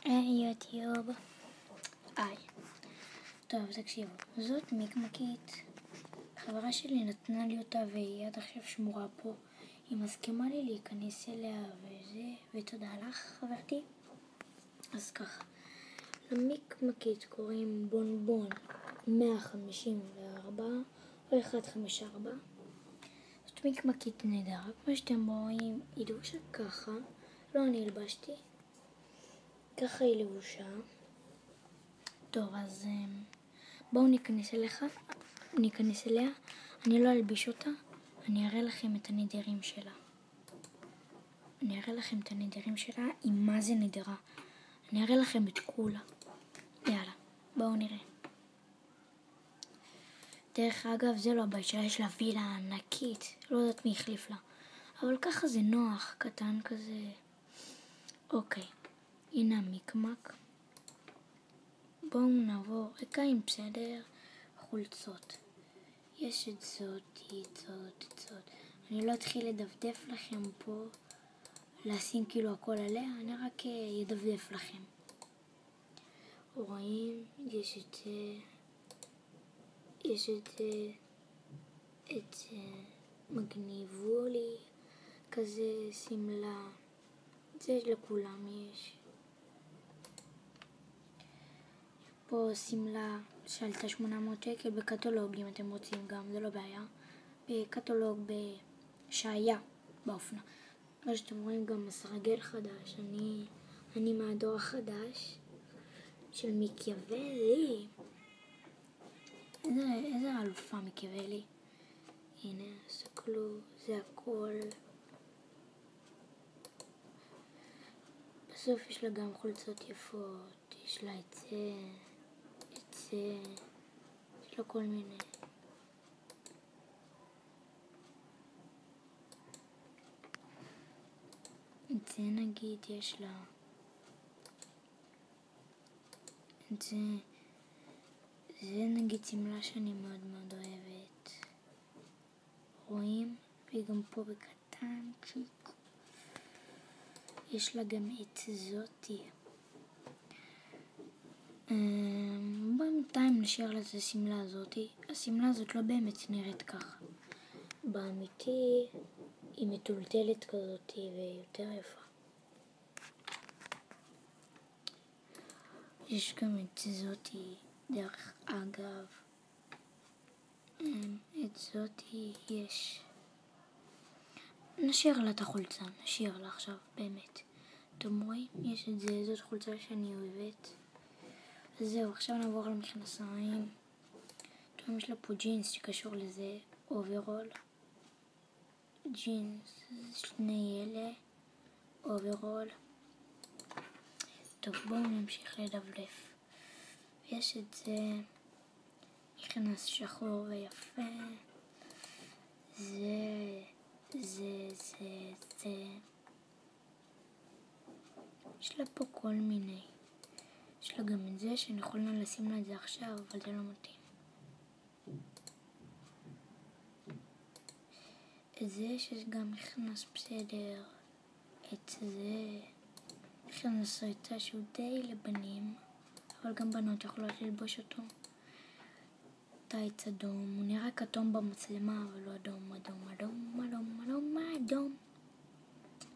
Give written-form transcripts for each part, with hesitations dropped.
היי יוטיוב. טוב, תקשיבו, זאת מיקמקית. חברה שלי נתנה לי אותה והיא עד עכשיו שמורה פה. היא מסכימה לי להיכנס אליה ותודה לך חברתי. אז ככה, למיקמקית קוראים בונבון 154 או 154. זאת מיקמקית נהדרת, כמו שאתם רואים, היא לבושה ככה, לא אני הלבשתי, ככה היא לבושה. טוב, אז בואו ניכנס אליה. אני לא אלביש אותה, אני אראה לכם את הנדרים שלה. היא מה זה נדרה. אני אראה לכם את כולה. יאללה, בואו נראה. דרך אגב, זה לא הבית שלה, יש לה וילה ענקית, לא יודעת מי החליף לה. אבל ככה זה נוח, קטן כזה. אוקיי, הנה המיקמק. בואו נעבור, רקעים בסדר, חולצות. יש את זאת. אני לא אתחיל לדפדף לכם פה, לשים כאילו הכל עליה, אני רק ידפדף לכם. רואים, יש את מגניבו לי, כזה סמלה, זה לכולם יש. פה סמלה שעלתה 800 שקל בקטלוג, אם אתם רוצים גם, זה לא בעיה. בקטלוג שהיה באופנה. כמו שאתם רואים גם מסרגל חדש, אני מהדור החדש של מיקיאוולי. איזה אלופה מיקיאוולי. הנה, סקלו, זה הכל. בסוף יש לה גם חולצות יפות, יש לה את זה, יש לה כל מיני. את זה נגיד יש לה. את זה נגיד סמלה שאני מאוד מאוד אוהבת. רואים? והיא גם פה בקטנצ'יק. יש לה גם את זאתי. בינתיים נשאר לה את הסמלה הזאתי. הסמלה הזאת לא באמת נראית ככה. באמיתי היא מטולטלת כזאת ויותר יפה. יש גם את זאתי, דרך אגב. את זאתי יש. נשאיר לה את החולצה, נשאיר לה עכשיו, באמת. אתם רואים? יש את זה, זאת חולצה שאני אוהבת. אז זהו, עכשיו נעבור למכנסיים. טוב, יש לה פה ג'ינס שקשור לזה, אוברול. ג'ינס, שני אלה, אוברול. טוב, בואו נמשיך לדפדף. יש את זה, מכנס שחור ויפה. זה. יש לה פה כל מיני. יש לה גם את זה שאני יכולה לשים לה את זה עכשיו, אבל זה לא מתאים. את זה שיש גם מכנס בסדר. את זה מכנס רצה שהוא די לבנים, אבל גם בנות יכולות ללבוש אותו. טייץ אדום, הוא נראה כתום במצלמה, אבל לא אדום.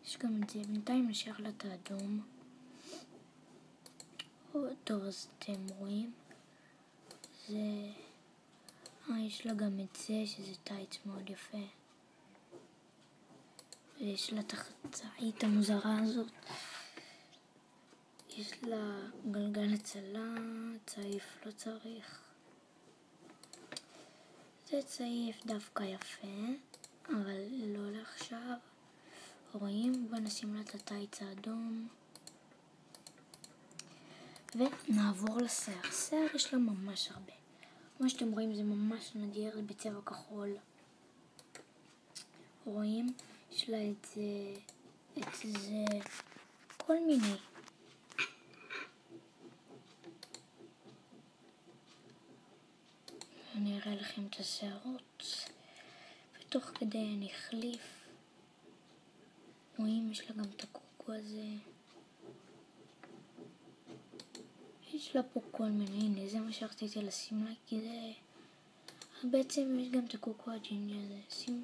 יש גם את זה, בינתיים נשאר לה את האדום. טוב, אז אתם רואים. יש לה גם את זה, שזה טייץ מאוד יפה. ויש לה את החצאית המוזרה הזאת. יש לה גלגל הצלה, צעיף לא צריך. זה צעיף דווקא יפה, אבל לא לעכשיו. רואים? בוא נשים לה את הטייץ האדום. ונעבור לשיער. שיער יש לה ממש הרבה. כמו שאתם רואים זה ממש נדיר בצבע כחול. רואים? יש לה את זה, כל מיני. אני אראה לכם את השערות, ותוך כדי אני אחליף. רואים? יש לה גם את הקוקו הזה. יש לה פה כל מיני, הנה זה מה שרציתי לשים לה, כי זה... בעצם יש גם את הקוקו הג'ינג'י הזה, שים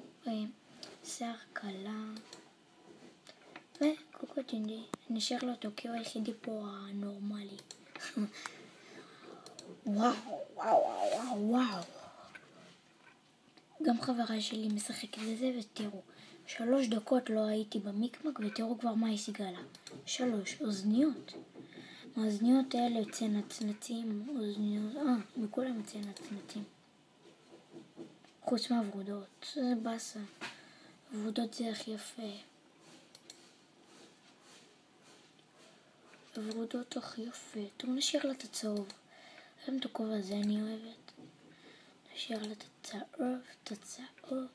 שיער קלה, וקוקו ג'ינג'י, נשאר לו אותו כי הוא היחידי פה הנורמלי. וואו, וואו, וואו, וואו. גם חברה שלי משחקת בזה, ותראו, 3 דקות לא הייתי במיקמק, ותראו כבר מה השיגה לה. 3 אוזניות. האוזניות האלה יוצא נצנצים, אוזניות, בכולם יוצא נצנצים. חוץ מהוורודות, זה בסה. הוורודות זה הכי יפה. הוורודות הכי יפה. טוב, נשאיר לה את הצהוב. גם את הכובע הזה אני אוהבת. נשאיר לה את הצהוב.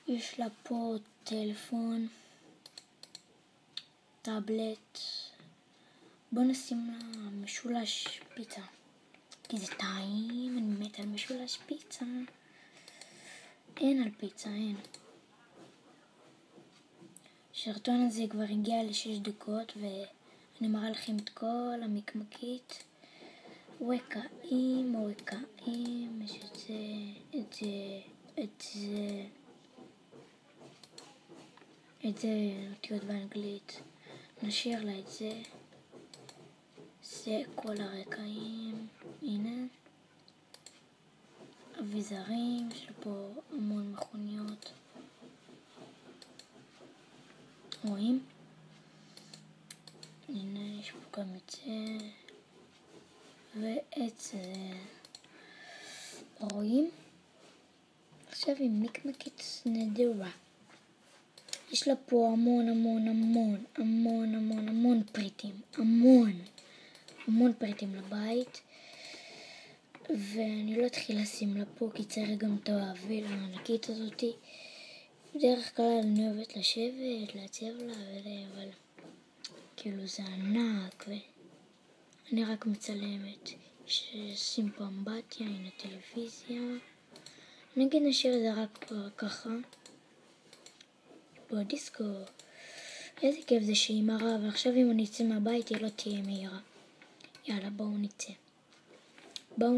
יש לה פה טלפון, טאבלט. בוא נשים לה משולש פיצה. כי זה טעים, אני מת על משולש פיצה. אין על פיצה, אין. השרטון הזה כבר הגיע ל6 דקות, ואני מראה לכם את כל המקמקית. ווקאים, יש את זה אותיות באנגלית. נשאיר לה את זה. זה כל הרקעים. הנה. אביזרים, יש פה המון מכוניות. רואים? הנה, יש פה גם את זה. ואת זה. רואים? עכשיו היא מקמקית נדירה. יש לה פה המון פריטים. המון פריטים לבית. ואני לא אתחיל לשים לה פה, כי צריך גם את האוויל הענקית הזאתי. בדרך כלל אני אוהבת לשבת, לעצב לה וזה, אבל כאילו זה ענק ואני רק מצלמת. ששים פה אמבטיה, הנה טלוויזיה. נגיד נשאיר את זה רק ככה. פה דיסקו. איזה כיף זה שהיא מרה, ועכשיו אם אני אצא מהבית היא לא תהיה מהירה. יאללה, בואו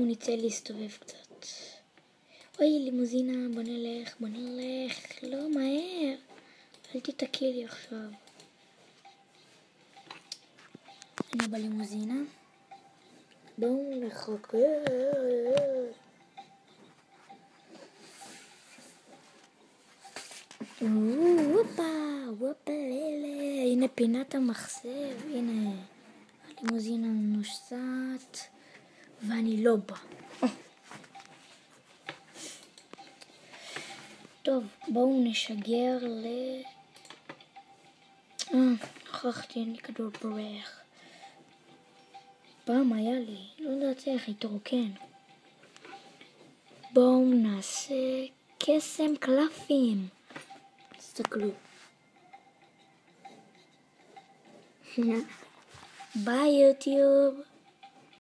נצא להסתובב קצת. אוי, לימוזינה, בוא נלך. לא, מהר. אל תתקי לי עכשיו. אני בלימוזינה. בואו נחכה. וופה לילה. הנה פינת המחשב. הנה הלימוזינה נוסעת. ואני לא בא. טוב, בואו נשגר הוכחתי, אין לי כדור בורח. פעם היה לי, לא יודעת איך, התרוקן. בואו נעשה קסם קלפים. תסתכלו. ביי יוטיוב.